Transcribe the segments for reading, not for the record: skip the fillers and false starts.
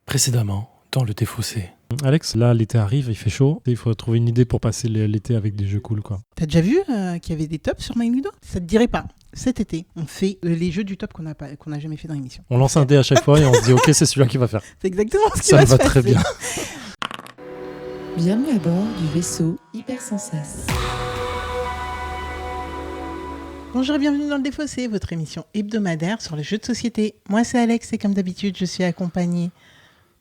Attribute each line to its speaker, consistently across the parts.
Speaker 1: Précédemment, dans le défaussé.
Speaker 2: Alex, là l'été arrive, il fait chaud. Il faut trouver une idée pour passer l'été avec des jeux cool, quoi.
Speaker 3: T'as déjà vu qu'il y avait des tops sur MyLudo? Ça te dirait pas? Cet été, on fait les jeux du top qu'on n'a jamais fait dans l'émission.
Speaker 2: On lance un dé à chaque fois et on se dit ok, c'est celui-là qui va faire.
Speaker 3: C'est exactement ce qui
Speaker 2: Ça
Speaker 3: va
Speaker 2: me
Speaker 3: se
Speaker 2: va
Speaker 3: passer.
Speaker 2: très bien.
Speaker 4: Bienvenue à bord du vaisseau Hypersensas.
Speaker 3: Bonjour et bienvenue dans le Défaussé, votre émission hebdomadaire sur les jeux de société. Moi c'est Alex et comme d'habitude je suis accompagnée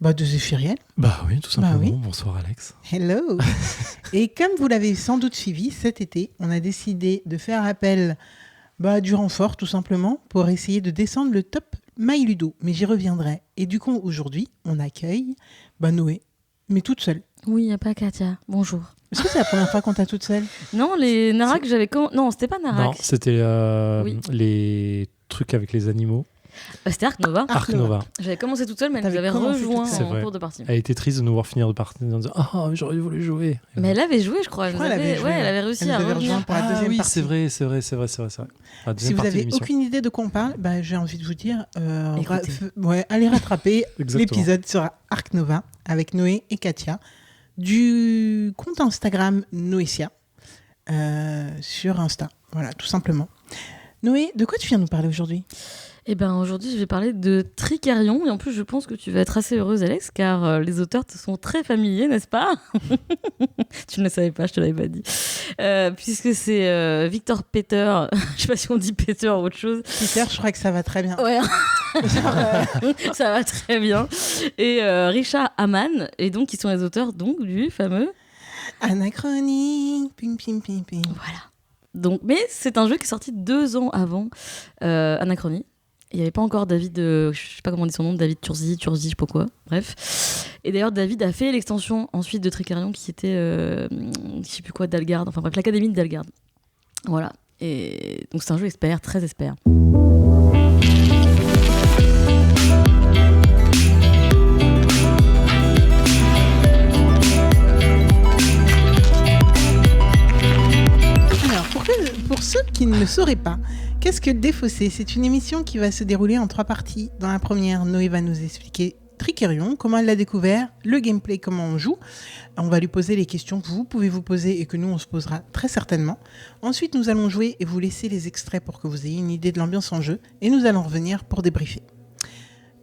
Speaker 3: de Zéphiriel.
Speaker 2: Bah oui, tout simplement.
Speaker 3: oui.
Speaker 2: Bonsoir Alex.
Speaker 3: Hello. Et comme vous l'avez sans doute suivi, cet été, on a décidé de faire appel du renfort tout simplement pour essayer de descendre le top MyLudo. Mais j'y reviendrai. Et du coup aujourd'hui, on accueille Noé, mais toute seule.
Speaker 5: Oui, il n'y a pas Katia. Bonjour.
Speaker 3: Est-ce que c'est la première fois qu'on t'a toute seule?
Speaker 5: Non, les Narak, j'avais... Non, c'était pas Narak.
Speaker 2: Non, c'était
Speaker 5: Oui.
Speaker 2: les trucs avec les animaux.
Speaker 5: C'était Ark Nova.
Speaker 2: Ark Nova.
Speaker 5: J'avais commencé toute seule, mais elle nous
Speaker 3: T'avais
Speaker 5: avait
Speaker 3: commencé
Speaker 5: rejoint
Speaker 3: toute
Speaker 2: seule.
Speaker 5: en
Speaker 2: C'est
Speaker 5: cours de partie.
Speaker 2: Elle était triste de nous voir finir de partir en disant ah, j'aurais voulu jouer.
Speaker 5: Mais elle avait joué, je crois.
Speaker 3: Elle avait joué,
Speaker 5: elle avait réussi
Speaker 3: elle
Speaker 5: à
Speaker 3: nous avait
Speaker 5: revenir.
Speaker 3: rejoint pour la deuxième
Speaker 2: oui,
Speaker 3: partie.
Speaker 2: c'est vrai. La deuxième
Speaker 3: Si vous
Speaker 2: partie de
Speaker 3: avez
Speaker 2: l'émission.
Speaker 3: aucune idée de quoi on parle, j'ai envie de vous dire,
Speaker 5: Écoutez.
Speaker 3: allez rattraper
Speaker 2: Exactement.
Speaker 3: l'épisode sur Ark Nova avec Noé et Katia du compte Instagram Noétia sur Insta. Voilà, tout simplement. Noé, de quoi tu viens nous parler aujourd'hui?
Speaker 5: Eh bien, aujourd'hui, je vais parler de Tricarion. Et en plus, je pense que tu vas être assez heureuse, Alex, car les auteurs te sont très familiers, n'est-ce pas? Tu ne le savais pas, je te l'avais pas dit. Puisque c'est Victor Peter. Je sais pas si on dit Peter ou autre chose.
Speaker 3: Peter, je crois que ça va très bien.
Speaker 5: Ouais, ça va très bien. Et Richard Hamann, et donc, qui sont les auteurs donc, du fameux...
Speaker 3: Anachronie. Pim, pim, pim, pim.
Speaker 5: Voilà. Donc, mais c'est un jeu qui est sorti 2 ans avant Anachronie. Il n'y avait pas encore David, je sais pas comment on dit son nom, David Turzi, je sais pas quoi, bref. Et d'ailleurs, David a fait l'extension ensuite de Tricarion qui était, je sais plus quoi, d'Algard, enfin bref, l'Académie d'Algard. Voilà. Et donc c'est un jeu expert, très expert.
Speaker 3: Alors, pour ceux qui ne le sauraient pas, qu'est-ce que Défaussé? C'est une émission qui va se dérouler en 3 parties. Dans la première, Noé va nous expliquer Tricarion, comment elle l'a découvert, le gameplay, comment on joue. On va lui poser les questions que vous pouvez vous poser et que nous, on se posera très certainement. Ensuite, nous allons jouer et vous laisser les extraits pour que vous ayez une idée de l'ambiance en jeu. Et nous allons revenir pour débriefer.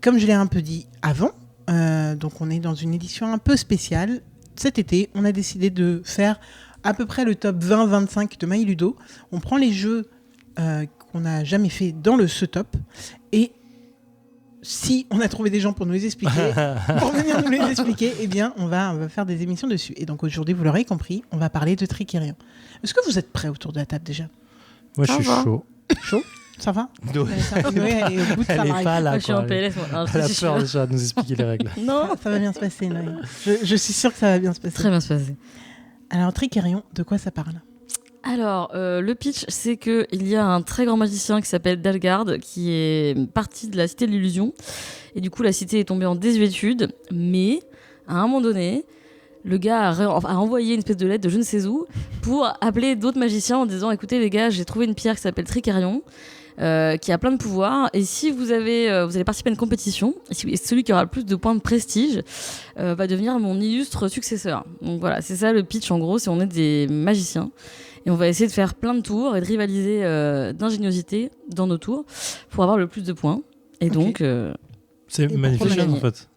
Speaker 3: Comme je l'ai un peu dit avant, donc on est dans une édition un peu spéciale. Cet été, on a décidé de faire à peu près le top 20-25 de MyLudo. On prend les jeux qu'on n'a jamais fait dans ce top. Et si on a trouvé des gens pour nous les expliquer, pour venir nous les expliquer, eh bien, on va faire des émissions dessus. Et donc aujourd'hui, vous l'aurez compris, on va parler de Tricarion. Est-ce que vous êtes prêts autour de la table déjà?
Speaker 2: Moi, je suis chaud.
Speaker 3: Chaud? Ça va?
Speaker 2: Noé,
Speaker 3: Noé, elle est au bout de sa
Speaker 2: elle est
Speaker 3: life.
Speaker 2: pas là.
Speaker 5: Moi, je suis
Speaker 2: quoi.
Speaker 5: en PLS. Moi. Alors,
Speaker 2: Elle a
Speaker 5: je suis
Speaker 2: peur
Speaker 5: sûre.
Speaker 2: déjà de nous expliquer les règles.
Speaker 5: Non,
Speaker 3: Ça va bien se passer, Noé. Je suis sûre que ça va bien se passer.
Speaker 5: très bien se passer.
Speaker 3: Alors, Tricarion, de quoi ça parle?
Speaker 5: Alors, le pitch, c'est qu'il y a un très grand magicien qui s'appelle Dalgard, qui est parti de la Cité de l'Illusion. Et du coup, la cité est tombée en désuétude. Mais, à un moment donné, le gars a envoyé une espèce de lettre de je ne sais où pour appeler d'autres magiciens en disant « Écoutez les gars, j'ai trouvé une pierre qui s'appelle Tricarion, qui a plein de pouvoirs. Et si vous allez participer à une compétition, et celui qui aura le plus de points de prestige va devenir mon illustre successeur. » Donc voilà, c'est ça le pitch en gros, c'est on est des magiciens. Et on va essayer de faire plein de tours et de rivaliser d'ingéniosité dans nos tours pour avoir le plus de points. Et donc...
Speaker 2: C'est
Speaker 3: pour
Speaker 2: magnifique
Speaker 5: gagner.
Speaker 2: en fait.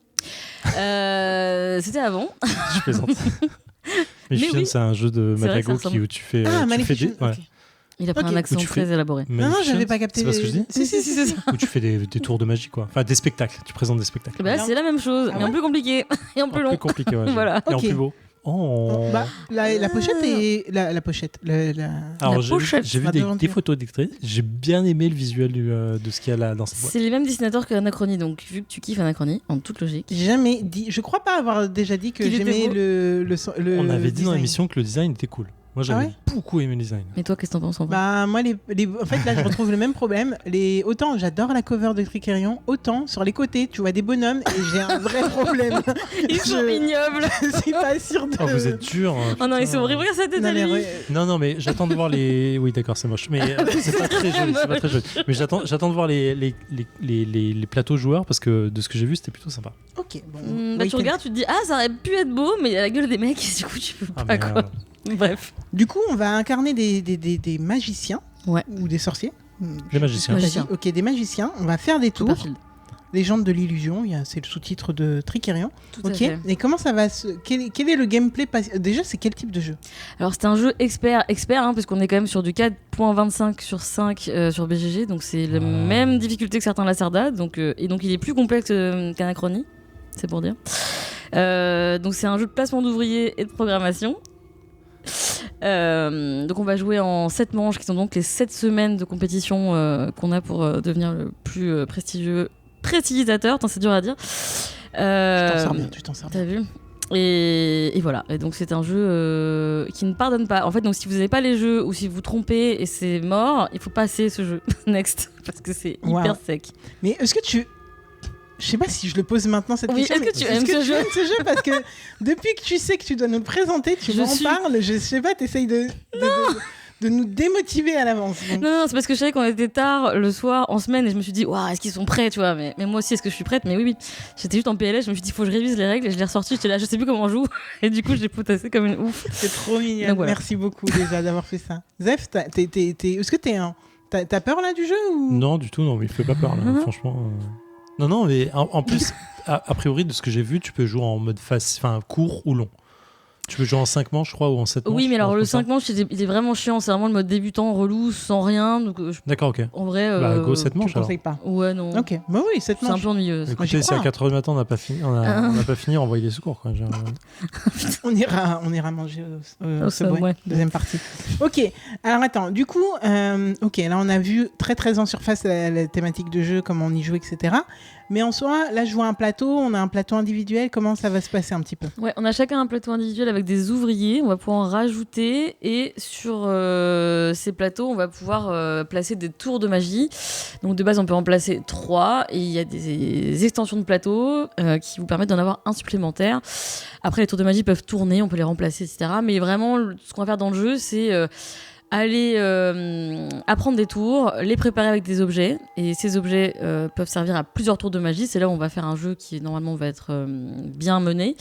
Speaker 5: C'était avant.
Speaker 2: Je plaisante. Magician,
Speaker 5: oui.
Speaker 2: c'est un jeu de
Speaker 5: C'est vrai que ça
Speaker 2: Matago où tu fais.
Speaker 3: Ah,
Speaker 2: tu fais
Speaker 3: Magnificent.
Speaker 2: des... ouais.
Speaker 3: Ok.
Speaker 5: Il a pris
Speaker 3: Ok.
Speaker 5: un accent
Speaker 2: Où tu
Speaker 5: très
Speaker 2: fais-
Speaker 5: élaboré.
Speaker 3: Non,
Speaker 2: Magician,
Speaker 3: j'avais pas capté.
Speaker 2: C'est pas ce que je dis
Speaker 5: Si, c'est ça.
Speaker 2: Où tu fais des tours de magie, quoi. Enfin, des spectacles. Tu présentes des spectacles.
Speaker 5: Bah, c'est la même chose, mais en plus compliqué et en plus long.
Speaker 2: Plus compliqué, ouais.
Speaker 5: Voilà.
Speaker 2: Et en
Speaker 3: Ok.
Speaker 2: plus beau. Oh.
Speaker 3: La pochette est... La pochette.
Speaker 2: Alors,
Speaker 5: La
Speaker 2: j'ai
Speaker 5: pochette,
Speaker 2: vu
Speaker 3: la
Speaker 2: des
Speaker 3: devanture.
Speaker 2: photos d'extraits. J'ai bien aimé le visuel de ce qu'il y a là dans cette boîte.
Speaker 5: C'est les mêmes dessinateurs que Anachronie, donc vu que tu kiffes Anachronie, en toute logique.
Speaker 3: J'ai jamais dit... Je crois pas avoir déjà dit que
Speaker 5: Qu'il était
Speaker 3: j'aimais
Speaker 5: beau.
Speaker 3: le
Speaker 2: On avait dit dans
Speaker 3: design.
Speaker 2: l'émission que le design était cool. Moi, j'avais
Speaker 3: ouais
Speaker 2: beaucoup aimé le design.
Speaker 5: Mais toi, qu'est-ce que t'en penses en fait
Speaker 3: Bah moi en fait là je retrouve le même problème. Autant j'adore la cover de Tricerion, autant sur les côtés tu vois des bonhommes et j'ai un vrai problème.
Speaker 5: Ils sont ignobles.
Speaker 3: Je suis pas sûre de.
Speaker 2: Oh, vous êtes dur.
Speaker 5: Oh non, ils sont horribles. Regarde sa tête
Speaker 3: Non,
Speaker 5: à
Speaker 3: mais
Speaker 5: lui.
Speaker 2: Non, mais j'attends de voir les. Oui, d'accord, c'est moche. Mais c'est pas très joli. C'est pas très joli. Mais j'attends de voir les plateaux joueurs parce que de ce que j'ai vu, c'était plutôt sympa.
Speaker 3: Ok. Bon.
Speaker 5: Bah,
Speaker 3: Oui,
Speaker 5: tu regardes, tu te dis ah ça aurait pu être beau, mais il y a la gueule des mecs. Du coup, tu peux pas quoi. Bref.
Speaker 3: Du coup, on va incarner des magiciens
Speaker 5: Ouais.
Speaker 3: ou des sorciers.
Speaker 2: Des magiciens.
Speaker 5: Magiciens.
Speaker 3: Ok, des magiciens. On va faire des tours.
Speaker 5: Copperfield.
Speaker 3: Légende de l'illusion, c'est le sous-titre de Tricerion.
Speaker 5: Tout à
Speaker 3: Ok.
Speaker 5: fait.
Speaker 3: Et comment ça va quel est le gameplay Déjà, c'est quel type de jeu?
Speaker 5: Alors c'est un jeu expert hein, parce qu'on est quand même sur du 4.25 sur 5 sur BGG, donc c'est la même difficulté que certains Lacerda, et donc il est plus complexe qu'Anachronie, c'est pour dire. Donc c'est un jeu de placement d'ouvriers et de programmation. Donc on va jouer en 7 manches qui sont donc les 7 semaines de compétition qu'on a pour devenir le plus prestigiateur, c'est dur à dire.
Speaker 3: Tu t'en sors bien.
Speaker 5: T'as vu et voilà. Et donc c'est un jeu qui ne pardonne pas. En fait, donc si vous n'avez pas les jeux ou si vous trompez et c'est mort, il faut passer ce jeu next parce que c'est hyper sec.
Speaker 3: Mais est-ce que je sais pas si je le pose maintenant cette question.
Speaker 5: Est-ce que tu aimes ce jeu?
Speaker 3: Ce jeu parce que depuis que tu sais que tu dois nous le présenter, tu m'en parles. Je sais pas, t'essayes de nous démotiver à l'avance. Donc.
Speaker 5: Non, c'est parce que je savais qu'on était tard le soir en semaine et je me suis dit, waouh, est-ce qu'ils sont prêts, tu vois, mais moi aussi, est-ce que je suis prête? Mais oui. J'étais juste en PLS, je me suis dit, faut que je révise les règles et je l'ai ressorti, j'étais là, je sais plus comment on joue. Et du coup, je l'ai potassé comme une ouf.
Speaker 3: C'est trop mignon.
Speaker 5: Voilà.
Speaker 3: Merci beaucoup déjà d'avoir fait ça. Zef, est-ce que t'as peur là du jeu ou...
Speaker 2: Non, du tout, non, mais il fait pas peur là, franchement. Non, mais en plus, a priori, de ce que j'ai vu, tu peux jouer en mode court ou long. Tu peux jouer en 5 manches, je crois, ou en 7 manches.
Speaker 5: Oui, mais alors le 5 manches, il est vraiment chiant. C'est vraiment le mode débutant, relou, sans rien. Donc,
Speaker 2: d'accord, ok.
Speaker 5: En vrai.
Speaker 2: Go 7 manches alors.
Speaker 3: Je conseille pas.
Speaker 5: Ouais, non.
Speaker 3: Ok, bah oui, 7 manches.
Speaker 5: C'est un peu ennuyeux.
Speaker 2: Écoutez, si à 4h du matin on n'a pas fini, on n'a pas fini, envoyez les secours. Quoi.
Speaker 3: on ira manger au Subway,
Speaker 5: ouais.
Speaker 3: Deuxième partie. Ok, alors attends, du coup, ok, là on a vu très en surface la thématique de jeu, comment on y joue, etc. Mais en soi, là je vois un plateau, on a un plateau individuel, comment ça va se passer un petit peu?
Speaker 5: Ouais, on a chacun un plateau individuel avec des ouvriers, on va pouvoir en rajouter et sur ces plateaux, on va pouvoir placer des tours de magie. Donc de base, on peut en placer 3 et il y a des extensions de plateaux qui vous permettent d'en avoir un supplémentaire. Après, les tours de magie peuvent tourner, on peut les remplacer, etc. Mais vraiment, ce qu'on va faire dans le jeu, c'est aller apprendre des tours, les préparer avec des objets, et ces objets peuvent servir à plusieurs tours de magie. C'est là où on va faire un jeu qui normalement va être bien mené,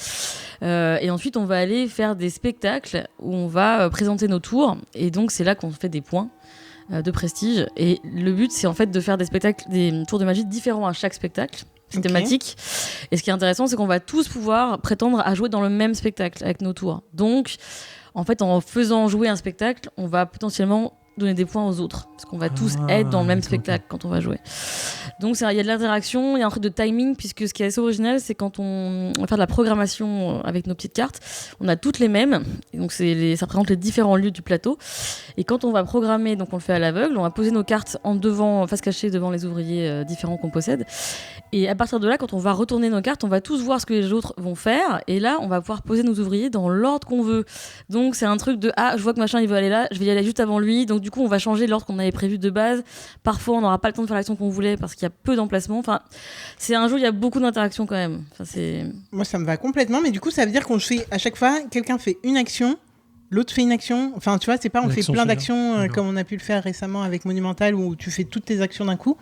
Speaker 5: et ensuite on va aller faire des spectacles où on va présenter nos tours, et donc c'est là qu'on fait des points de prestige, et le but c'est en fait de faire des tours de magie différents à chaque spectacle thématique. Et ce qui est intéressant, c'est qu'on va tous pouvoir prétendre à jouer dans le même spectacle avec nos tours. Donc en fait, en faisant jouer un spectacle, on va potentiellement donner des points aux autres, parce qu'on va tous être dans le même spectacle quand on va jouer. Donc il y a de l'interaction, il y a un truc de timing, puisque ce qui est assez original, c'est quand on va faire de la programmation avec nos petites cartes, on a toutes les mêmes, et donc ça représente les différents lieux du plateau, et quand on va programmer, donc on le fait à l'aveugle, on va poser nos cartes face cachée devant les ouvriers différents qu'on possède, et à partir de là, quand on va retourner nos cartes, on va tous voir ce que les autres vont faire, et là on va pouvoir poser nos ouvriers dans l'ordre qu'on veut. Donc c'est un truc de je vois que machin il veut aller là, je vais y aller juste avant lui, donc du coup on va changer l'ordre qu'on avait prévu de base. Parfois on n'aura pas le temps de faire l'action qu'on voulait parce qu'il y a peu d'emplacements. Enfin, c'est un jeu où il y a beaucoup d'interactions quand même.
Speaker 3: Moi ça me va complètement, mais du coup ça veut dire qu'on fait à chaque fois, quelqu'un fait une action, l'autre fait une action. Enfin tu vois, c'est pas on fait plein d'actions comme on a pu le faire récemment avec Monumental où tu fais toutes tes actions d'un coup.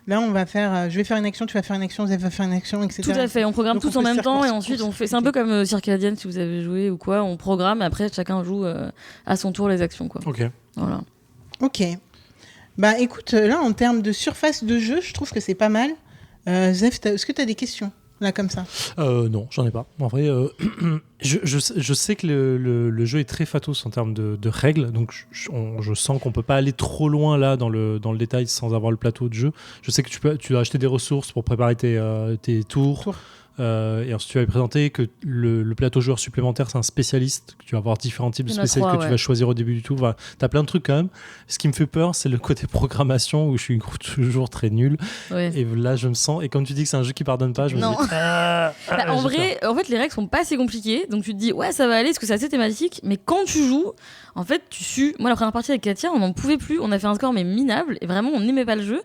Speaker 3: Là on va faire, je vais faire une action, tu vas faire une action, Zef va faire une action, etc.
Speaker 5: Tout à fait, on programme tous en même temps et ensuite on fait. C'est un peu comme Circadian si vous avez joué ou quoi. On programme et après chacun joue à son tour les actions quoi.
Speaker 2: Ok.
Speaker 5: Voilà.
Speaker 3: Ok. Bah écoute, là en termes de surface de jeu, je trouve que c'est pas mal. Zef, est-ce que tu as des questions là comme ça?
Speaker 2: Non, j'en ai pas. En vrai, je sais que le jeu est très fatos en termes de règles, donc je sens qu'on peut pas aller trop loin là dans le détail sans avoir le plateau de jeu. Je sais que tu as acheté des ressources pour préparer tes tours. Et ensuite, tu vas présenter que le plateau joueur supplémentaire, c'est un spécialiste, que tu vas avoir différents types de
Speaker 5: Il y en a
Speaker 2: spécialistes
Speaker 5: 3,
Speaker 2: que tu
Speaker 5: ouais.
Speaker 2: vas choisir au début du tour. Voilà. Tu as plein de trucs quand même. Ce qui me fait peur, c'est le côté programmation où je suis toujours très nul.
Speaker 5: Ouais.
Speaker 2: Et là, je me sens. Et comme tu dis que c'est un jeu qui pardonne pas, je me
Speaker 5: Non.
Speaker 2: dis.
Speaker 5: En vrai, en fait, les règles sont pas assez compliquées, donc tu te dis ouais, ça va aller, parce que c'est assez thématique. Mais quand tu joues, en fait, tu sues. Moi, la première partie avec Katia, on n'en pouvait plus. On a fait un score mais minable, et vraiment, on n'aimait pas le jeu.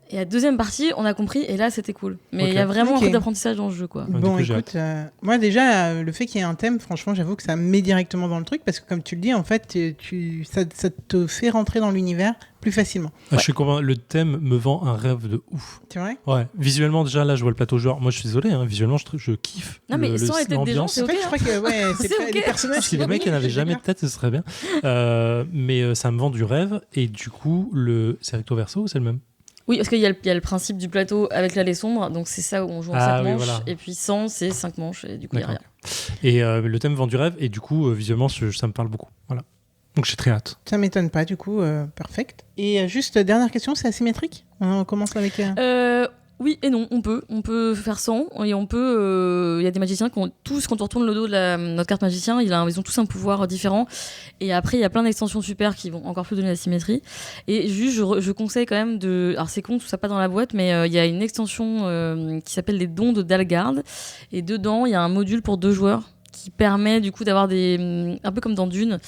Speaker 5: Et la deuxième partie, on a compris, et là, c'était cool. Mais il
Speaker 2: Ok.
Speaker 5: y a vraiment
Speaker 3: Ok.
Speaker 5: un peu d'apprentissage dans le jeu, quoi.
Speaker 2: du
Speaker 3: Bon,
Speaker 2: coup, j'ai
Speaker 3: écoute, moi déjà, le fait qu'il y ait un thème, franchement, j'avoue que ça me met directement dans le truc parce que, comme tu le dis, en fait, ça te fait rentrer dans l'univers plus facilement.
Speaker 2: Je suis convaincu. Le thème me vend un rêve de ouf.
Speaker 3: C'est vrai?
Speaker 2: Ouais, visuellement, déjà, là, je vois le plateau joueur. Moi, je suis désolé, hein, visuellement, je kiffe.
Speaker 5: Non, mais sans les têtes des gens, c'est
Speaker 3: En fait,
Speaker 5: ok,
Speaker 3: je crois que ouais, c'est
Speaker 5: C'est
Speaker 3: pas
Speaker 5: ok.
Speaker 3: les personnages.
Speaker 2: Si les mecs qui n'avaient jamais de tête, ce serait bien. Mais ça me vend du rêve. Et du coup, c'est recto verso ou c'est le même?
Speaker 5: Oui, parce qu'il y a le principe du plateau avec l'allée sombre, donc c'est ça où on joue en 7
Speaker 2: oui,
Speaker 5: manches,
Speaker 2: voilà.
Speaker 5: et puis 100, c'est 5 manches, et du coup, il y a
Speaker 2: D'accord.
Speaker 5: rien.
Speaker 2: Et le thème vend du rêve. Et du coup, visuellement, ça me parle beaucoup. Voilà. Donc, j'ai très hâte.
Speaker 3: Ça m'étonne pas, du coup, perfect. Et juste, dernière question, c'est asymétrique? On commence avec...
Speaker 5: Oui et non, on peut faire 100, et on peut. Il y a des magiciens qui ont tous, quand on retourne le dos de notre carte magicien, ils ont tous un pouvoir différent. Et après, il y a plein d'extensions super qui vont encore plus donner la symétrie. Et juste, je conseille quand même de. Alors, c'est con, tout ça pas dans la boîte, mais il y a une extension qui s'appelle les dons de Dalgard. Et dedans, il y a un module pour 2 joueurs qui permet du coup d'avoir un peu comme dans Dune,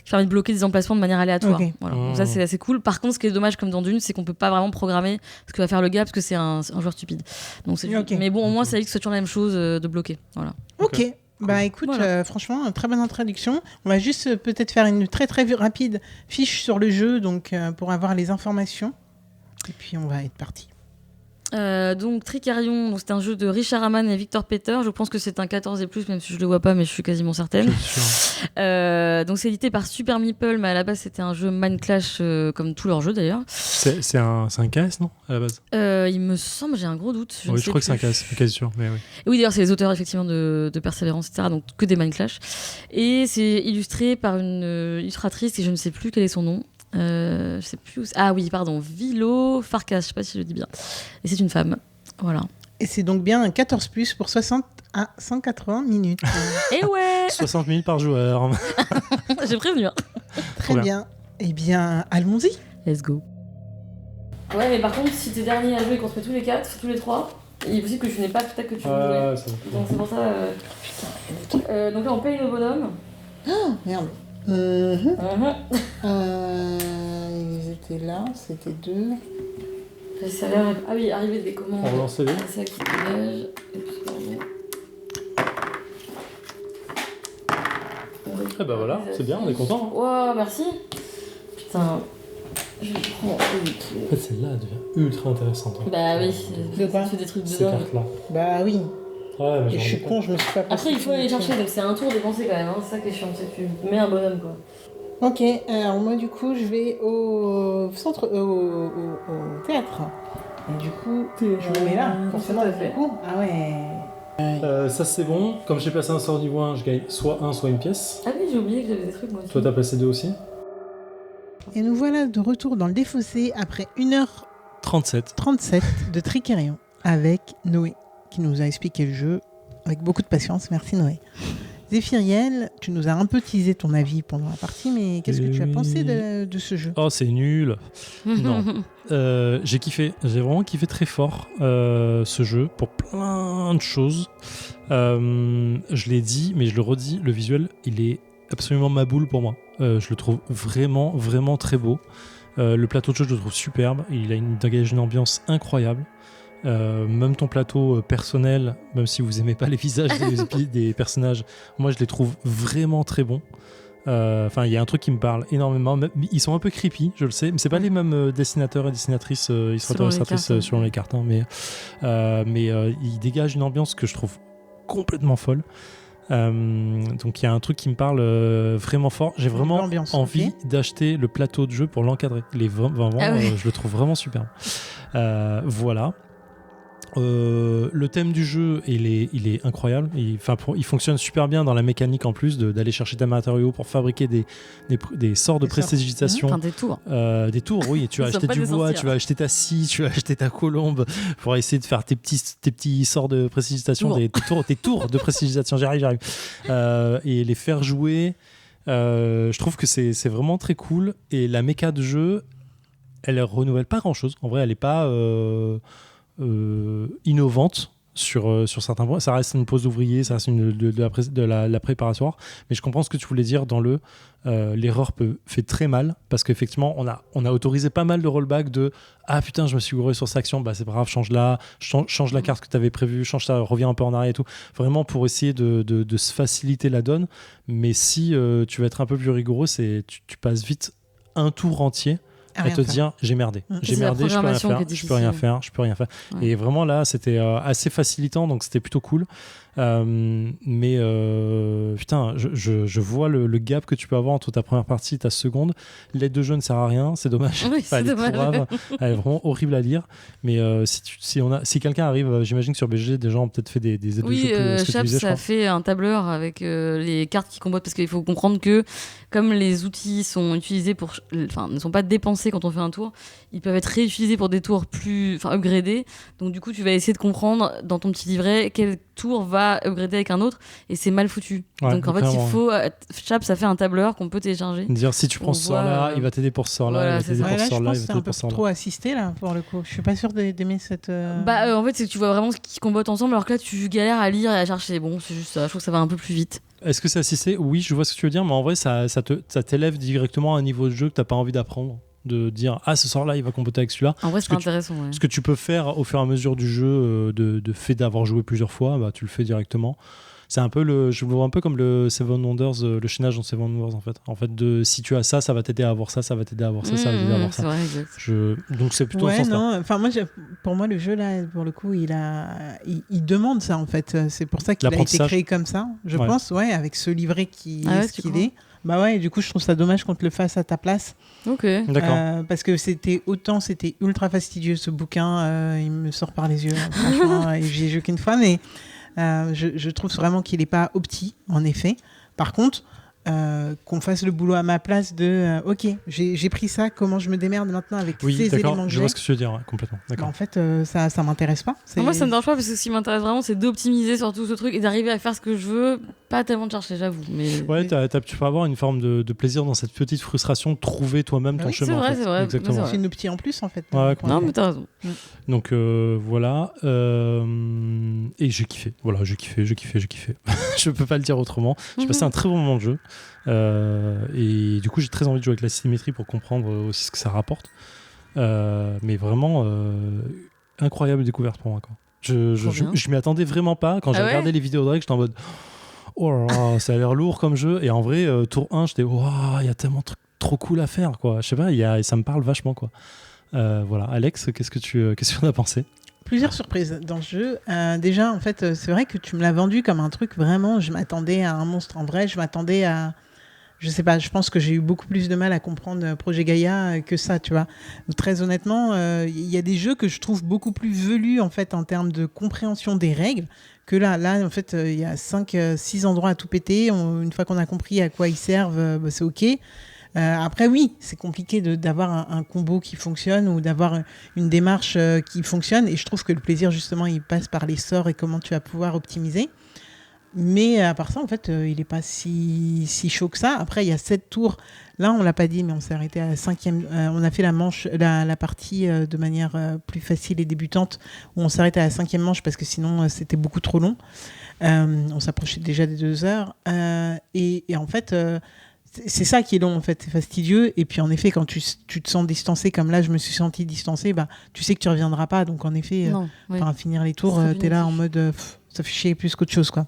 Speaker 5: qui permet de bloquer des emplacements de manière aléatoire.
Speaker 3: Ok.
Speaker 5: Voilà. Donc ça, c'est assez cool. Par contre, ce qui est dommage comme dans Dune, c'est qu'on peut pas vraiment programmer ce que va faire le gars parce que c'est un joueur stupide. Donc c'est
Speaker 3: Ok.
Speaker 5: Mais bon, au moins ça évite que ce soit toujours la même chose de bloquer. Voilà.
Speaker 3: Ok. Bah écoute,
Speaker 5: Voilà.
Speaker 3: franchement, très bonne introduction. On va juste peut-être faire une très très rapide fiche sur le jeu, donc pour avoir les informations. Et puis on va être parti.
Speaker 5: Donc Tricarion, donc c'est un jeu de Richard Hamann et Victor Peter. Je pense que c'est un 14 et plus, même si je le vois pas, mais je suis quasiment certaine.
Speaker 2: Je suis sûr.
Speaker 5: Donc c'est édité par Super Meeple, mais à la base c'était un jeu Mind Clash comme tous leurs jeux d'ailleurs.
Speaker 2: C'est un KS, non? À la base.
Speaker 5: Il me semble, j'ai un gros doute.
Speaker 2: Oui, je crois que c'est un KS, je suis quasi sûr. Mais oui.
Speaker 5: Et oui, d'ailleurs, c'est les auteurs effectivement de Persévérance, etc. Donc que des Mind Clash. Et c'est illustré par une illustratrice et je ne sais plus quel est son nom. Je sais plus. Ah oui, pardon, Vilo Farkas, je sais pas si je le dis bien. Et c'est une femme. Voilà.
Speaker 3: Et c'est donc bien un 14 plus pour 60 à 180 minutes.
Speaker 5: Et ouais,
Speaker 2: 60 000 par joueur.
Speaker 5: j'ai prévenu. Hein.
Speaker 3: Très bien. Eh bien, allons-y.
Speaker 5: Let's go. Ouais, mais par contre, si t'es dernier à jouer contre tous les 4, tous les 3, il est possible que je n'ai pas peut-être que tu veux jouer. Donc c'est pour ça. Donc là, on paye nos bonhommes.
Speaker 3: Merde.
Speaker 5: Mhm.
Speaker 3: Ils étaient là, c'était 2.
Speaker 5: Ça a l'air. Ah oui, arriver des commandes.
Speaker 2: On relance les dés.
Speaker 5: C'est ça qui dégage. Et puis,
Speaker 2: Eh ben voilà, c'est bien, on est content.
Speaker 5: Wow, merci. Putain. Je prends.
Speaker 2: En fait, celle-là devient ultra intéressante. hein.
Speaker 5: Bah oui,
Speaker 3: De quoi
Speaker 5: ça fait des trucs de
Speaker 2: Ces
Speaker 5: dingue.
Speaker 2: cartes-là.
Speaker 3: Bah oui.
Speaker 2: Ouais, mais
Speaker 3: Et je suis con, je me suis pas passé.
Speaker 5: Après, il faut aller chercher, donc c'est un tour dépensé quand même. Hein. C'est ça qui est chiant, c'est que tu mets un bonhomme quoi.
Speaker 3: Ok, alors moi du coup je vais au centre, au théâtre. Et du coup, je me mets là, forcément.
Speaker 5: Tout à fait.
Speaker 3: Du coup, ah ouais.
Speaker 2: Ça c'est bon, comme j'ai passé un sort niveau 1, je gagne soit 1 soit une pièce.
Speaker 5: Ah oui, j'ai oublié que j'avais des trucs moi aussi.
Speaker 2: Toi t'as passé 2 aussi.
Speaker 3: Et nous voilà de retour dans le défaussé après 1h37
Speaker 2: 37.
Speaker 3: de Tricarion avec Noé qui nous a expliqué le jeu avec beaucoup de patience. Merci Noé. Zéphiriel, tu nous as un peu teasé ton avis pendant la partie, mais qu'est-ce que tu as pensé de ce jeu?
Speaker 2: Oh c'est nul. Non. J'ai kiffé, j'ai vraiment kiffé très fort ce jeu pour plein de choses. Je l'ai dit, mais je le redis, le visuel, il est absolument ma boule pour moi. Je le trouve vraiment, vraiment très beau. Le plateau de jeu, je le trouve superbe. Il a dégage une ambiance incroyable. Même ton plateau personnel, même si vous aimez pas les visages des personnages, moi je les trouve vraiment très bons. Enfin, il y a un truc qui me parle énormément. Ils sont un peu creepy, je le sais, mais c'est pas les mêmes dessinateurs et dessinatrices, illustrateurs et illustratrices sur les cartes, hein, mais ils dégagent une ambiance que je trouve complètement folle. Donc il y a un truc qui me parle vraiment fort. J'ai vraiment envie d'acheter le plateau de jeu pour l'encadrer. Vraiment,
Speaker 5: Ah ouais.
Speaker 2: je le trouve vraiment superbe. Voilà. Le thème du jeu, il est incroyable. Il fonctionne super bien dans la mécanique en plus d'aller chercher des matériaux pour fabriquer des sorts de prestidigitation.
Speaker 5: Enfin, des tours.
Speaker 2: Des tours, oui. Tu vas acheter du bois, tu vas acheter ta scie, tu vas acheter ta colombe pour essayer de faire tes petits sorts de prestidigitation, tes tours de prestidigitation. J'arrive. Et les faire jouer, je trouve que c'est vraiment très cool. Et la méca de jeu, elle renouvelle pas grand-chose. En vrai, elle est pas... innovante sur certains points. Ça reste une pose d'ouvrier, ça reste de la préparatoire, mais je comprends ce que tu voulais dire dans l'erreur fait très mal, parce qu'effectivement on a autorisé pas mal de rollback de putain, je me suis gouré sur cette action, c'est pas grave, change la carte que tu avais prévue, change ça, reviens un peu en arrière et tout, vraiment pour essayer de se faciliter la donne. Mais si tu veux être un peu plus rigoureux, tu passes vite un tour entier à te dire j'ai merdé, je peux rien faire. Ouais. Et vraiment là c'était assez facilitant, donc c'était plutôt cool. Mais putain, je vois le gap que tu peux avoir entre ta première partie et ta seconde. L'aide de jeu ne sert à rien, c'est dommage.
Speaker 5: Oui, c'est dommage.
Speaker 2: Elle est vraiment horrible à lire. Mais si quelqu'un arrive, j'imagine que sur BG, des gens ont peut-être fait des aides de jeu plus
Speaker 5: Chaps, ça fait un tableur avec les cartes qui combattent, parce qu'il faut comprendre que comme les outils sont utilisés ne sont pas dépensés quand on fait un tour, ils peuvent être réutilisés pour des tours plus upgradés. Donc du coup, tu vas essayer de comprendre dans ton petit livret quel tour va upgrader avec un autre, et c'est mal foutu.
Speaker 2: Ouais,
Speaker 5: donc en fait, il faut... Chaps, ça fait un tableur qu'on peut télécharger.
Speaker 2: Dire si tu prends ce sort-là, il va t'aider pour ce sort-là,
Speaker 5: voilà,
Speaker 2: il va t'aider pour ce sort-là,
Speaker 3: il va t'aider pour ce sort-là. C'est un peu trop assisté là, pour le coup. Je suis pas sûre d'aimer cette...
Speaker 5: en fait, c'est que tu vois vraiment ce qu'ils combattent ensemble, alors que là, tu galères à lire et à chercher. Bon, c'est juste ça. Je trouve que ça va un peu plus vite.
Speaker 2: Est-ce que c'est assisté ? Oui, je vois ce que tu veux dire, mais en vrai, ça t'élève directement à un niveau de jeu que t'as pas envie d'apprendre. De dire ce sort-là il va compoter avec celui-là.
Speaker 5: En vrai, c'est intéressant.
Speaker 2: Ce que tu peux faire au fur et à mesure du jeu, de fait d'avoir joué plusieurs fois, tu le fais directement. C'est un peu je le vois un peu comme le Seven Wonders, le chaînage dans Seven Wonders en fait si tu as ça va t'aider à avoir ça, ça va t'aider à avoir ça, ça va t'aider à avoir ça.
Speaker 5: Vrai, exact.
Speaker 2: Donc c'est plutôt un sens là.
Speaker 3: Enfin pour moi le jeu là, pour le coup, il demande ça en fait. C'est pour ça qu'il a été créé comme ça, je pense, avec ce livret qui est ce qu'il est. Du coup je trouve ça dommage qu'on te le fasse à ta place.
Speaker 5: Ok.
Speaker 3: D'accord. Parce que c'était ultra fastidieux ce bouquin, il me sort par les yeux franchement, et j'y ai joué qu'une fois, mais je trouve vraiment qu'il n'est pas opti en effet. Par contre, qu'on fasse le boulot à ma place ok, j'ai pris ça, comment je me démerde maintenant avec ces éléments que j'ai.
Speaker 2: Je vois ce que tu veux dire, complètement. D'accord.
Speaker 3: En fait, ça m'intéresse pas.
Speaker 5: Moi, ça me dérange pas, parce que ce qui m'intéresse vraiment, c'est d'optimiser sur tout ce truc et d'arriver à faire ce que je veux, pas tellement de chercher, j'avoue.
Speaker 2: Tu peux avoir une forme de plaisir dans cette petite frustration de trouver toi-même ton chemin.
Speaker 5: C'est vrai.
Speaker 2: Exactement.
Speaker 3: C'est une opti en plus en fait.
Speaker 5: Non, mais t'as raison.
Speaker 2: Donc voilà. Et j'ai kiffé. Voilà, j'ai kiffé. Je peux pas le dire autrement. J'ai passé un très bon moment de jeu. Et du coup j'ai très envie de jouer avec la symétrie pour comprendre aussi ce que ça rapporte, mais vraiment incroyable découverte pour moi quoi. Je m'y attendais vraiment pas quand j'ai regardé les vidéos de règles, j'étais en mode oh là là, ça a l'air lourd comme jeu, et en vrai tour 1 j'étais il y a tellement de trucs trop cool à faire quoi. Je sais pas, ça me parle vachement quoi. Voilà, Alex, qu'est-ce que tu en as pensé?
Speaker 3: Plusieurs surprises dans ce jeu. Déjà, en fait, c'est vrai que tu me l'as vendu comme un truc vraiment. Je m'attendais à un monstre en vrai. Je m'attendais à. Je sais pas, je pense que j'ai eu beaucoup plus de mal à comprendre Projet Gaïa que ça, tu vois. Donc, très honnêtement, il y a des jeux que je trouve beaucoup plus velus en fait en termes de compréhension des règles que là. Là, en fait, il y a 5-6 endroits à tout péter. Une fois qu'on a compris à quoi ils servent, c'est OK. Après, oui, c'est compliqué d'avoir un combo qui fonctionne ou d'avoir une démarche qui fonctionne. Et je trouve que le plaisir, justement, il passe par les sorts et comment tu vas pouvoir optimiser. Mais à part ça, en fait, il n'est pas si chaud que ça. Après, il y a 7 tours. Là, on ne l'a pas dit, mais on s'est arrêté à la 5e. On a fait la partie de manière plus facile et débutante, où on s'est arrêté à la 5e manche parce que sinon, c'était beaucoup trop long. On s'approchait déjà des 2 heures. Et en fait... c'est ça qui est long en fait, c'est fastidieux. Et puis en effet, quand tu te sens distancé, comme là je me suis senti distancé, tu sais que tu reviendras pas. Donc en effet, finir les tours, t'es là en mode ça fait chier plus qu'autre chose quoi.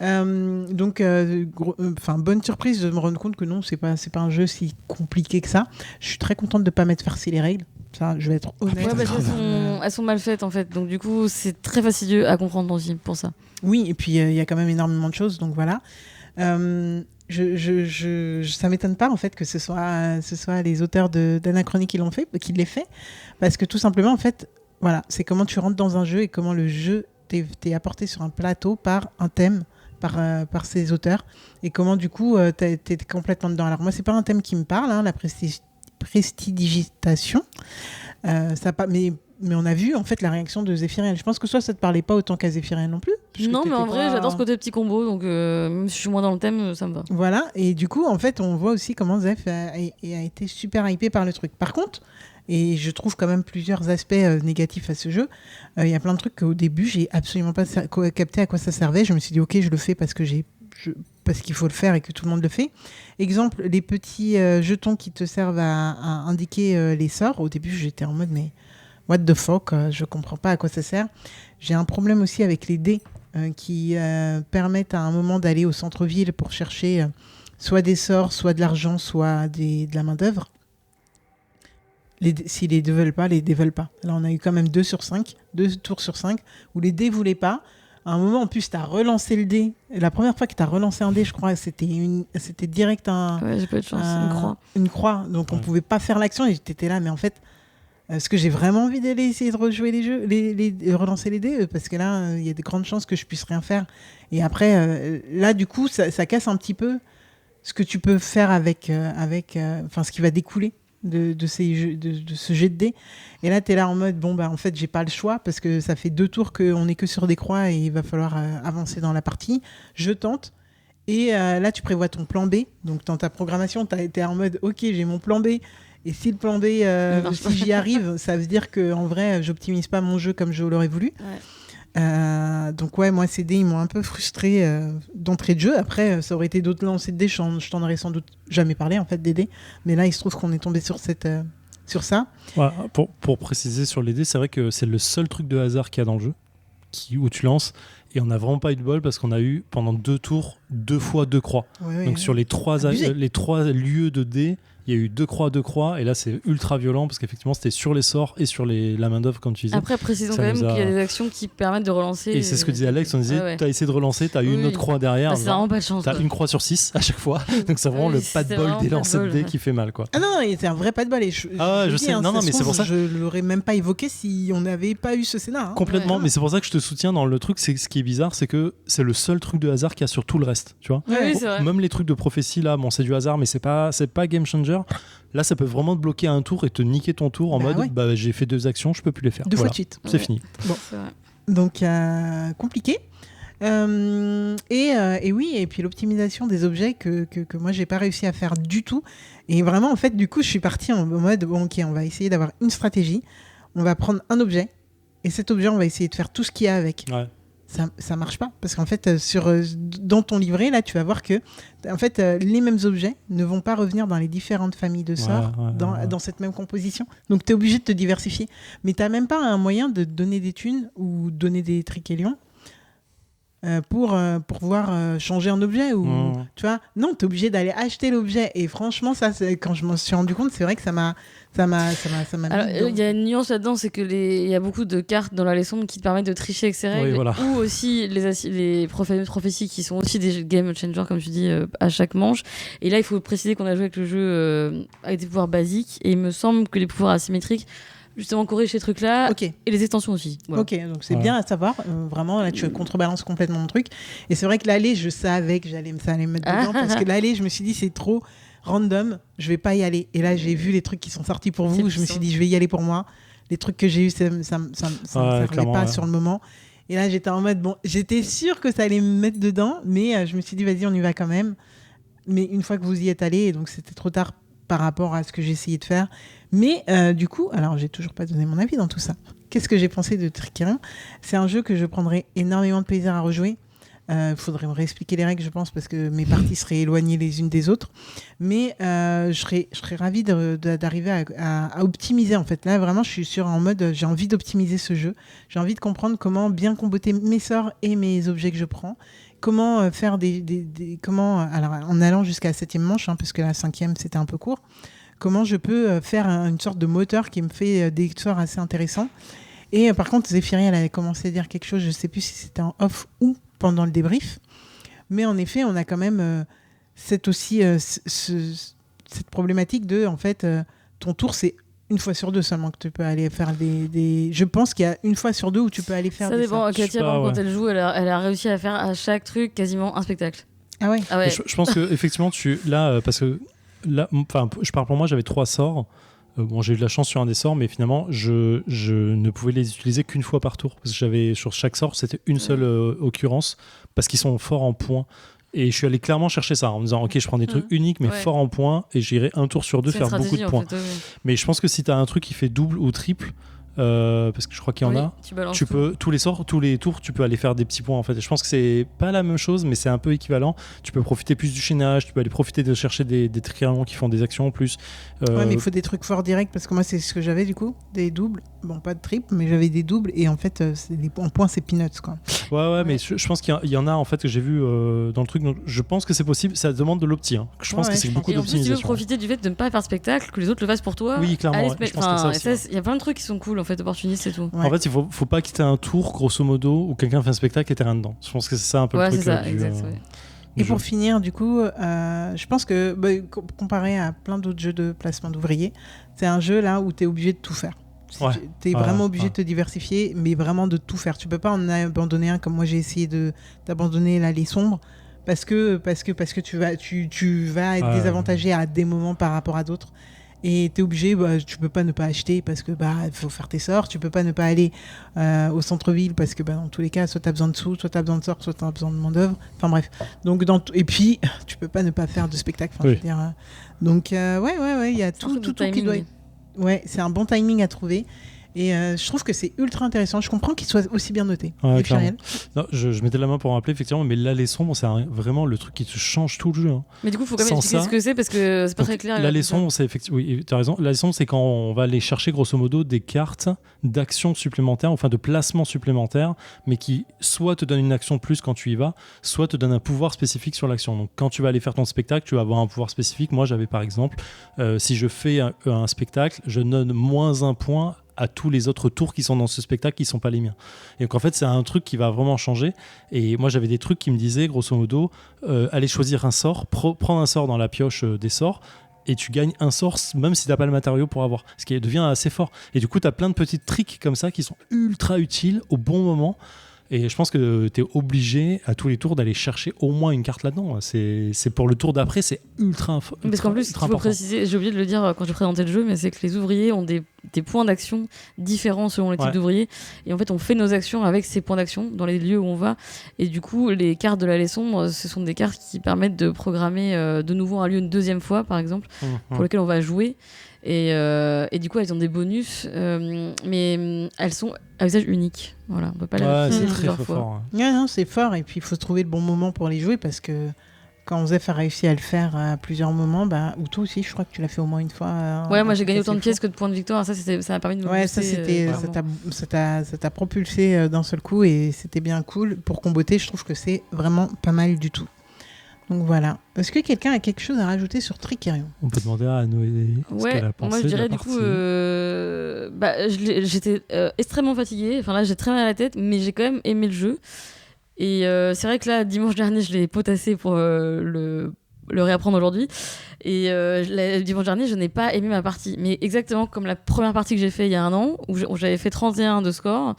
Speaker 3: Donc bonne surprise de me rendre compte que non, c'est pas un jeu si compliqué que ça. Je suis très contente de pas m'être farci les règles. Ça, je vais être honnête.
Speaker 5: Elles sont mal faites en fait, donc du coup c'est très fastidieux à comprendre aussi pour ça.
Speaker 3: Oui, et puis il y a quand même énormément de choses, donc voilà. Ça m'étonne pas en fait que ce soit les auteurs d'Anachronie qui l'aient fait, parce que tout simplement en fait Voilà, c'est comment tu rentres dans un jeu et comment le jeu t'est apporté sur un plateau par un thème, par ses auteurs, et comment du coup t'es complètement dedans. Alors moi, c'est pas un thème qui me parle, hein, la prestidigitation, mais on a vu en fait la réaction de Zéphiriel. Je pense que ça te parlait pas autant qu'à Zéphiriel non plus.
Speaker 5: Non, mais en vrai, j'adore ce côté petit combo, donc même si je suis moins dans le thème, ça me va.
Speaker 3: Voilà, et du coup, en fait, on voit aussi comment Zef a été super hypé par le truc. Par contre, et je trouve quand même plusieurs aspects négatifs à ce jeu, il y a plein de trucs qu'au début, j'ai absolument pas capté à quoi ça servait. Je me suis dit, ok, je le fais parce qu'il faut le faire et que tout le monde le fait. Exemple, les petits jetons qui te servent à indiquer les sorts. Au début, j'étais en mode, mais what the fuck, je comprends pas à quoi ça sert. J'ai un problème aussi avec les dés qui permettent à un moment d'aller au centre-ville pour chercher soit des sorts, soit de l'argent, soit de la main-d'œuvre. Si les dés veulent pas, les dés veulent pas. Là, on a eu quand même 2 tours sur 5, où les dés voulaient pas. À un moment, en plus, tu as relancé le dé. Et la première fois que tu as relancé un dé, je crois, c'était direct
Speaker 5: Ouais, j'ai pas eu de chance, une croix.
Speaker 3: Une croix. Donc, on pouvait pas faire l'action et j'étais là. Mais en fait, est-ce que j'ai vraiment envie d'aller essayer de rejouer les jeux, relancer les dés, parce que là, il y a de grandes chances que je puisse rien faire. Et après, là, du coup, ça casse un petit peu ce que tu peux faire avec ce qui va découler de ce jet de dés. Et là, tu es là en mode, bon, bah, en fait, j'ai pas le choix, parce que ça fait 2 tours qu'on n'est que sur des croix et il va falloir avancer dans la partie. Je tente. Et là, tu prévois ton plan B. Donc, dans ta programmation, tu as été en mode, ok, j'ai mon plan B. Et si le plan B, si j'y arrive, ça veut dire qu'en vrai, j'optimise pas mon jeu comme je l'aurais voulu. Ouais. Donc ouais, moi, ces dés, ils m'ont un peu frustré d'entrée de jeu. Après, ça aurait été d'autres lancers de dés. Je t'en aurais sans doute jamais parlé, en fait, des dés. Mais là, il se trouve qu'on est tombé sur ça.
Speaker 2: Ouais, pour préciser sur les dés, c'est vrai que c'est le seul truc de hasard qu'il y a dans le jeu, où tu lances. Et on n'a vraiment pas eu de bol parce qu'on a eu, pendant 2 tours, 2 fois 2 croix. Ouais, donc sur les 3 lieux de dés, il y a eu 2 croix, et là c'est ultra violent parce qu'effectivement c'était sur les sorts et sur la main d'œuvre, comme tu disais.
Speaker 5: Après, précisons quand même qu'il y a des actions qui permettent de relancer.
Speaker 2: Et c'est ce que disait Alex, on disait, t'as essayé de relancer, t'as eu une autre croix derrière.
Speaker 5: C'est vraiment pas de chance.
Speaker 2: T'as une croix sur 6 à chaque fois, donc c'est vraiment le pas de bol des lancers de dés qui fait mal, quoi.
Speaker 3: Ah non, c'est un vrai pas de bol. Et
Speaker 2: je sais, non, mais c'est pour ça.
Speaker 3: Je l'aurais même pas évoqué si on n'avait pas eu ce scénar.
Speaker 2: Complètement, mais c'est pour ça que je te soutiens dans le truc. C'est ce qui est bizarre, c'est que c'est le seul truc de hasard qu'il y a sur tout le reste, tu vois.
Speaker 5: Oui, c'est vrai.
Speaker 2: Même les trucs de prophétie là, bon, c'est du hasard, mais c'est pas game changer. Là, ça peut vraiment te bloquer un tour et te niquer ton tour en mode j'ai fait 2 actions, je peux plus les faire.
Speaker 3: 2 fois de suite.
Speaker 2: C'est fini.
Speaker 3: Bon. C'est vrai. Donc, compliqué. Et oui, et puis l'optimisation des objets que moi, j'ai pas réussi à faire du tout. Et vraiment, en fait, du coup, je suis partie en mode ok, on va essayer d'avoir une stratégie. On va prendre un objet. Et cet objet, on va essayer de faire tout ce qu'il y a avec. Ouais. Ça marche pas, parce qu'en fait dans ton livret là tu vas voir que en fait les mêmes objets ne vont pas revenir dans les différentes familles de sorts dans cette même composition, donc tu es obligé de te diversifier, mais tu n'as même pas un moyen de donner des thunes ou donner des trichélions pour pouvoir changer un objet ou tu vois, non, tu es obligé d'aller acheter l'objet, et franchement ça, quand je m'en suis rendu compte, c'est vrai que ça m'a
Speaker 5: Alors, il y a une nuance là-dedans, c'est que il y a beaucoup de cartes dans la leçon qui te permettent de tricher avec ces règles, ou aussi les prophéties qui sont aussi des game changers, comme tu dis, à chaque manche. Et là, il faut préciser qu'on a joué avec le jeu avec des pouvoirs basiques, et il me semble que les pouvoirs asymétriques justement corrige ces trucs-là, et les extensions aussi. Voilà.
Speaker 3: Ok, donc c'est bien à savoir. Vraiment, là, tu contrebalances complètement mon truc. Et c'est vrai que l'allée, je savais que ça allait me mettre dedans, parce que l'allée, je me suis dit, c'est trop random, je vais pas y aller. Et là, j'ai vu les trucs qui sont sortis pour vous, je me suis dit, je vais y aller pour moi. Les trucs que j'ai eu, ça me servait pas sur le moment. Et là, j'étais en mode, bon, j'étais sûre que ça allait me mettre dedans, mais je me suis dit, vas-y, on y va quand même. Mais une fois que vous y êtes allé, et donc c'était trop tard par rapport à ce que j'ai essayé de faire. Mais du coup, alors j'ai toujours pas donné mon avis dans tout ça. Qu'est-ce que j'ai pensé de Trickerion ? C'est un jeu que je prendrais énormément de plaisir à rejouer. Faudrait me réexpliquer les règles, je pense, parce que mes parties seraient éloignées les unes des autres. Mais je serais ravie d'arriver à optimiser, en fait. Là, vraiment, je suis en mode, j'ai envie d'optimiser ce jeu. J'ai envie de comprendre comment bien comboter mes sorts et mes objets que je prends. Comment faire comment, alors, en allant jusqu'à la 7e manche, parce que la 5e, c'était un peu court. Comment je peux faire une sorte de moteur qui me fait des sorts assez intéressants. Et par contre, Zéphiriel avait commencé à dire quelque chose, je ne sais plus si c'était en off ou pendant le débrief. Mais en effet, on a quand même cette problématique de, en fait, ton tour, c'est une fois sur deux seulement que tu peux aller faire des... Je pense qu'il y a une fois sur deux où tu peux aller faire
Speaker 5: Ça
Speaker 3: des
Speaker 5: dépend.
Speaker 3: sorts.
Speaker 5: Katia,
Speaker 2: pas,
Speaker 5: quand elle joue, elle a réussi à faire à chaque truc quasiment un spectacle.
Speaker 3: Ah ouais.
Speaker 5: Ah ouais.
Speaker 2: Je pense que effectivement, parce que là, enfin, je parle pour moi, j'avais 3 sorts. Bon, j'ai eu de la chance sur un des sorts, mais finalement, je ne pouvais les utiliser qu'une fois par tour. Parce que j'avais, sur chaque sort, c'était une seule occurrence, parce qu'ils sont forts en points. Et je suis allé clairement chercher ça, en me disant, ok, je prends des trucs uniques, mais
Speaker 5: Ouais.
Speaker 2: forts en points, et j'irai un tour sur deux
Speaker 5: C'est une
Speaker 2: faire beaucoup
Speaker 5: stratégie,
Speaker 2: de
Speaker 5: en
Speaker 2: points.
Speaker 5: fait, ouais.
Speaker 2: Mais je pense que si tu as un truc qui fait double ou triple, parce que je crois qu'il y en
Speaker 5: Oui,
Speaker 2: a,
Speaker 5: tu balances
Speaker 2: tu
Speaker 5: tout.
Speaker 2: peux, tous les sorts, tous les tours, tu peux aller faire des petits points en fait. Et je pense que c'est pas la même chose, mais c'est un peu équivalent. Tu peux profiter plus du chaînage, tu peux aller profiter de chercher des triangles qui font des actions en plus.
Speaker 3: Ouais, mais il faut des trucs forts directs parce que moi, c'est ce que j'avais du coup, des doubles. Bon, pas de triple, mais j'avais des doubles et en fait, en points, c'est peanuts quoi.
Speaker 2: Ouais, mais je pense qu'il y en a en fait que j'ai vu dans le truc. Donc je pense que c'est possible. Ça demande de l'opti. Hein. Je pense
Speaker 3: Ouais,
Speaker 2: que c'est
Speaker 3: je
Speaker 2: beaucoup
Speaker 5: Et en plus, tu veux
Speaker 2: d'optimisation.
Speaker 5: profiter du fait de ne pas faire spectacle, que les autres le fassent pour toi.
Speaker 2: Oui, clairement.
Speaker 5: Allez
Speaker 2: ouais.
Speaker 5: se mettre-
Speaker 2: Je pense que
Speaker 5: enfin,
Speaker 2: ça aussi, ouais.
Speaker 5: il y a plein de trucs qui sont cool en fait, opportunistes et tout.
Speaker 3: Ouais.
Speaker 2: En fait, il faut pas quitter un tour, grosso modo, où quelqu'un fait un spectacle et t'es rien dedans. Je pense que c'est ça un peu
Speaker 5: Ouais,
Speaker 2: le
Speaker 5: c'est
Speaker 2: truc.
Speaker 5: ça, exact. Ouais.
Speaker 3: Et pour finir, du coup, je pense que comparé à plein d'autres jeux de placement d'ouvriers, c'est un jeu là où tu es obligé de tout faire.
Speaker 2: Ouais.
Speaker 3: Tu es
Speaker 2: Ouais,
Speaker 3: vraiment obligé
Speaker 2: ouais.
Speaker 3: de te diversifier, mais vraiment de tout faire. Tu peux pas en abandonner un comme moi j'ai essayé d'abandonner là les sombres parce que tu vas être
Speaker 2: Ouais.
Speaker 3: désavantagé à des moments par rapport à d'autres. Et tu es obligé, tu peux pas ne pas acheter parce que il faut faire tes sorts. Tu peux pas ne pas aller au centre-ville parce que dans tous les cas, soit tu as besoin de sous, soit tu as besoin de sorts, soit tu as besoin de main-d'œuvre. Enfin bref. Donc, et puis, tu peux pas ne pas faire de spectacle. Enfin,
Speaker 2: Oui.
Speaker 3: je veux dire, donc, ouais, il y a
Speaker 5: un
Speaker 3: tout
Speaker 5: truc de
Speaker 3: qui doit
Speaker 5: timing.
Speaker 3: être. Ouais, c'est un bon timing à trouver. Et je trouve que c'est ultra intéressant. Je comprends qu'il soit aussi bien noté.
Speaker 2: Ouais,
Speaker 3: Et Chariel.
Speaker 2: Non, je mettais la main pour rappeler, effectivement, mais l'allée sombre, c'est vraiment le truc qui te change tout le jeu. Hein.
Speaker 5: Mais du coup, il faut quand même
Speaker 2: Sans
Speaker 5: expliquer
Speaker 2: ça-
Speaker 5: ce que c'est parce que c'est pas
Speaker 2: Donc,
Speaker 5: très clair.
Speaker 2: l'allée sombre, c'est effectivement. Oui, tu as raison. L'allée sombre, c'est quand on va aller chercher, grosso modo, des cartes d'actions supplémentaires, enfin de placements supplémentaires, mais qui soit te donnent une action de plus quand tu y vas, soit te donnent un pouvoir spécifique sur l'action. Donc, quand tu vas aller faire ton spectacle, tu vas avoir un pouvoir spécifique. Moi, j'avais par exemple, si je fais un spectacle, je donne moins un point à tous les autres tours qui sont dans ce spectacle qui sont pas les miens. Et donc en fait c'est un truc qui va vraiment changer. Et moi j'avais des trucs qui me disaient grosso modo allez choisir un sort, prends un sort dans la pioche des sorts et tu gagnes un sort même si t'as pas le matériau pour avoir, ce qui devient assez fort. Et du coup t'as plein de petits tricks comme ça qui sont ultra utiles au bon moment. Et je pense que tu es obligé à tous les tours d'aller chercher au moins une carte là-dedans. C'est pour le tour d'après, c'est ultra
Speaker 5: Parce qu'en plus, ce qu'il faut
Speaker 2: important.
Speaker 5: préciser, j'ai oublié de le dire quand j'ai présenté le jeu, mais c'est que les ouvriers ont des points d'action différents selon les types
Speaker 2: Ouais.
Speaker 5: d'ouvriers. Et en fait, on fait nos actions avec ces points d'action dans les lieux où on va. Et du coup, les cartes de la leçon, ce sont des cartes qui permettent de programmer de nouveau un lieu une deuxième fois, par exemple, pour lequel on va jouer. Et du coup, elles ont des bonus, mais elles sont à usage unique. Voilà, on peut pas les
Speaker 2: Ouais,
Speaker 5: utiliser
Speaker 2: c'est très,
Speaker 5: plusieurs
Speaker 2: très
Speaker 5: fois.
Speaker 2: fort. Ouais.
Speaker 3: Ouais, non, c'est fort. Et puis, il faut trouver le bon moment pour les jouer parce que quand Zef a réussi à le faire à plusieurs moments, ou toi aussi, je crois que tu l'as fait au moins une fois.
Speaker 5: Ouais, moi j'ai gagné autant de
Speaker 3: assez
Speaker 5: pièces que de points de victoire. Ça m'a permis de me
Speaker 3: Ouais,
Speaker 5: booster,
Speaker 3: ça c'était,
Speaker 5: vraiment.
Speaker 3: ça t'a propulsé d'un seul coup et c'était bien cool. Pour comboter, je trouve que c'est vraiment pas mal du tout. Donc voilà. Est-ce que quelqu'un a quelque chose à rajouter sur Tricerion ?
Speaker 2: On peut demander à Noé ce
Speaker 5: Ouais,
Speaker 2: qu'elle a pensé
Speaker 5: moi je
Speaker 2: de la
Speaker 5: dirais du coup,
Speaker 2: partie.
Speaker 5: j'étais extrêmement fatiguée. Enfin là, j'ai très mal à la tête, mais j'ai quand même aimé le jeu. Et c'est vrai que là, dimanche dernier, je l'ai potassé pour le réapprendre aujourd'hui. Et dimanche dernier, je n'ai pas aimé ma partie. Mais exactement comme la première partie que j'ai fait il y a un an, où j'avais fait 31 de score.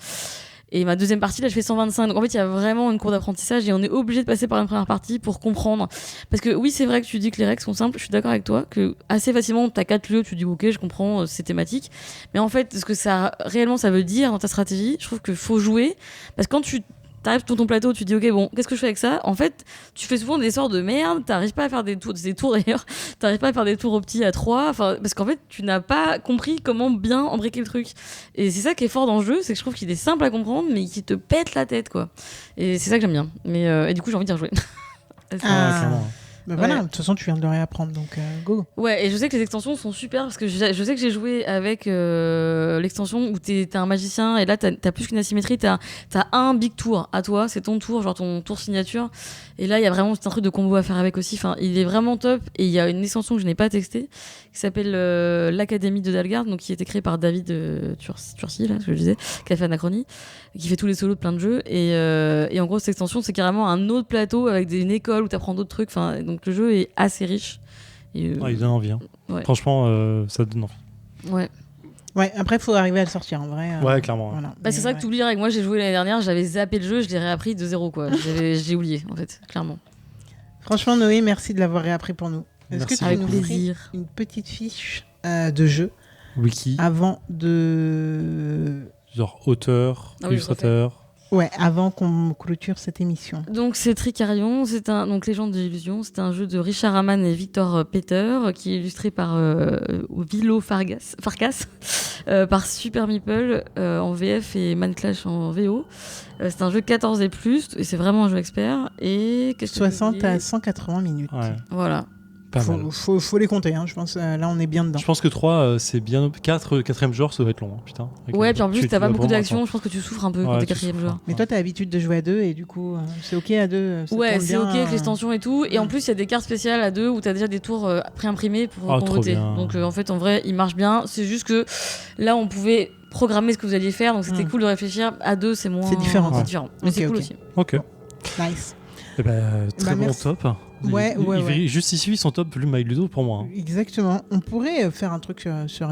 Speaker 5: Et ma deuxième partie, là, je fais 125. Donc en fait, il y a vraiment une cour d'apprentissage et on est obligé de passer par une première partie pour comprendre. Parce que oui, c'est vrai que tu dis que les règles sont simples. Je suis d'accord avec toi que assez facilement, t'as 4 lieux, tu dis ok, je comprends, c'est thématique. Mais en fait, ce que ça réellement ça veut dire dans ta stratégie, je trouve qu'il faut jouer. Parce que quand tu t'arrives sur ton plateau, tu dis ok bon, qu'est-ce que je fais avec ça ? En fait, tu fais souvent des sorts de merde, t'arrives pas à faire des tours d'ailleurs, t'arrives pas à faire des tours au petit à 3, parce qu'en fait tu n'as pas compris comment bien embriquer le truc. Et c'est ça qui est fort dans le jeu, c'est que je trouve qu'il est simple à comprendre mais qui te pète la tête quoi. Et c'est ça que j'aime bien. Mais et du coup j'ai envie d'y rejouer.
Speaker 2: Clairement.
Speaker 3: Voilà,
Speaker 5: Ouais.
Speaker 3: de toute façon, tu viens de le réapprendre, donc go.
Speaker 5: Ouais, et je sais que les extensions sont super parce que je sais que j'ai joué avec l'extension où t'es un magicien et là t'as plus qu'une asymétrie, t'as un big tour à toi, c'est ton tour, genre ton tour signature. Et là, il y a vraiment un truc de combo à faire avec aussi. Enfin, il est vraiment top. Et il y a une extension que je n'ai pas testée qui s'appelle l'Académie de Dalgard, donc qui a été créée par David Turcy, là, ce que je disais, qui a fait Anachronie, qui fait tous les solos de plein de jeux. Et en gros, cette extension, c'est carrément un autre plateau avec une école où t'apprends d'autres trucs. Enfin, donc le jeu est assez riche. Et,
Speaker 2: Il donne envie. Hein.
Speaker 5: Ouais.
Speaker 2: Franchement, ça donne envie.
Speaker 5: Ouais.
Speaker 3: Ouais, après, il faut arriver à le sortir en vrai.
Speaker 2: Ouais, clairement.
Speaker 3: Voilà.
Speaker 5: Bah, c'est ça que tu oublies. Moi, j'ai joué l'année dernière, j'avais zappé le jeu, je l'ai réappris de zéro, quoi. J'ai oublié, en fait, clairement.
Speaker 3: Franchement, Noé, merci de l'avoir réappris pour nous. Est-ce que
Speaker 2: Merci.
Speaker 3: tu
Speaker 5: Avec
Speaker 3: nous
Speaker 5: plaisir.
Speaker 3: ferais une petite fiche de jeu
Speaker 2: Wiki,
Speaker 3: avant de...
Speaker 2: genre auteur,
Speaker 5: Ah oui,
Speaker 2: illustrateur.
Speaker 3: Ouais, avant qu'on clôture cette émission.
Speaker 5: Donc c'est Tricarion, donc Légende de l'illusion, c'est un jeu de Richard Hamann et Victor Peter qui est illustré par Vilo Farkas, par Super Meeple en VF et Manclash en VO. C'est un jeu 14 et plus et c'est vraiment un jeu expert. Et qu'est-ce que
Speaker 3: 60
Speaker 5: j'ai
Speaker 3: à
Speaker 5: oublié
Speaker 3: 180 minutes.
Speaker 2: Ouais,
Speaker 5: Voilà.
Speaker 2: pas mal.
Speaker 3: Faut les compter, hein, je pense. Là, on est bien dedans.
Speaker 2: Je pense que 3, c'est bien. 4, quatrième joueur, ça doit être long. Hein, putain.
Speaker 5: Ouais, puis en plus,
Speaker 2: Tu
Speaker 5: t'as pas
Speaker 2: dois
Speaker 5: beaucoup
Speaker 2: vraiment
Speaker 5: d'actions,
Speaker 2: attendre.
Speaker 5: je pense que tu souffres un peu quand
Speaker 2: Ouais,
Speaker 5: t'es
Speaker 2: tu
Speaker 5: quatrième
Speaker 2: souffres.
Speaker 5: joueur.
Speaker 3: Mais toi, t'as l'habitude de jouer à deux et du coup, c'est ok à deux. Ça
Speaker 5: Ouais,
Speaker 3: tourne
Speaker 5: c'est
Speaker 3: bien,
Speaker 5: ok avec l'extension et tout. Et en plus, il y a des cartes spéciales à deux où t'as déjà des tours préimprimés pour
Speaker 2: Ah, trop
Speaker 5: voter.
Speaker 2: bien.
Speaker 5: Donc en fait, en vrai, il marche bien. C'est juste que là, on pouvait programmer ce que vous alliez faire. Donc c'était cool de réfléchir. À deux, c'est moins.
Speaker 3: C'est différent.
Speaker 5: C'est différent. Mais
Speaker 3: Ok,
Speaker 5: c'est cool
Speaker 3: ok.
Speaker 5: aussi.
Speaker 2: Ok.
Speaker 3: Nice.
Speaker 2: Eh ben, très bon
Speaker 3: merci.
Speaker 2: top.
Speaker 3: Ouais, ouais.
Speaker 2: Justifie son top plus My Ludo pour moi. Hein.
Speaker 3: Exactement. On pourrait faire un truc sur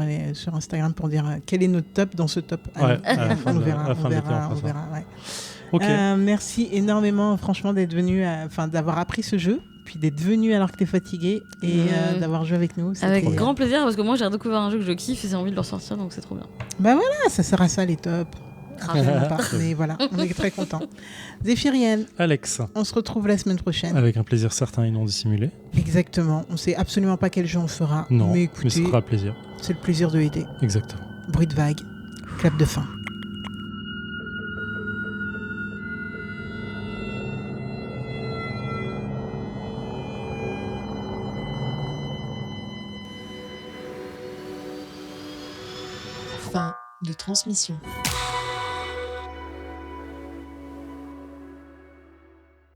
Speaker 3: Instagram pour dire quel est notre top dans ce top.
Speaker 2: Ouais, à la fin
Speaker 3: on
Speaker 2: de-
Speaker 3: verra.
Speaker 2: à la fin
Speaker 3: On
Speaker 2: de l'été,
Speaker 3: verra,
Speaker 2: on
Speaker 3: on
Speaker 2: fera ça.
Speaker 3: verra, ouais.
Speaker 2: Ok.
Speaker 3: Merci énormément, franchement, d'être venu, d'avoir appris ce jeu, puis d'être venu alors que t'es fatigué et d'avoir joué avec nous.
Speaker 5: Avec
Speaker 3: C'était-
Speaker 5: grand plaisir parce que moi, j'ai redécouvert un jeu que je kiffe et j'ai envie de le ressortir. Donc c'est trop bien.
Speaker 3: Bah voilà, ça sert à ça les tops. Absolument pas. Mais voilà, on est très contents. Zéphirienne,
Speaker 2: Alex,
Speaker 3: on se retrouve la semaine prochaine.
Speaker 2: avec un plaisir certain et non dissimulé.
Speaker 3: Exactement. On sait absolument pas quel jeu on fera.
Speaker 2: Non,
Speaker 3: mais
Speaker 2: mais
Speaker 3: écoutez,
Speaker 2: ce sera un plaisir.
Speaker 3: c'est le plaisir de aider.
Speaker 2: Exactement.
Speaker 3: Bruit de vague, clap de fin.
Speaker 4: Fin de transmission.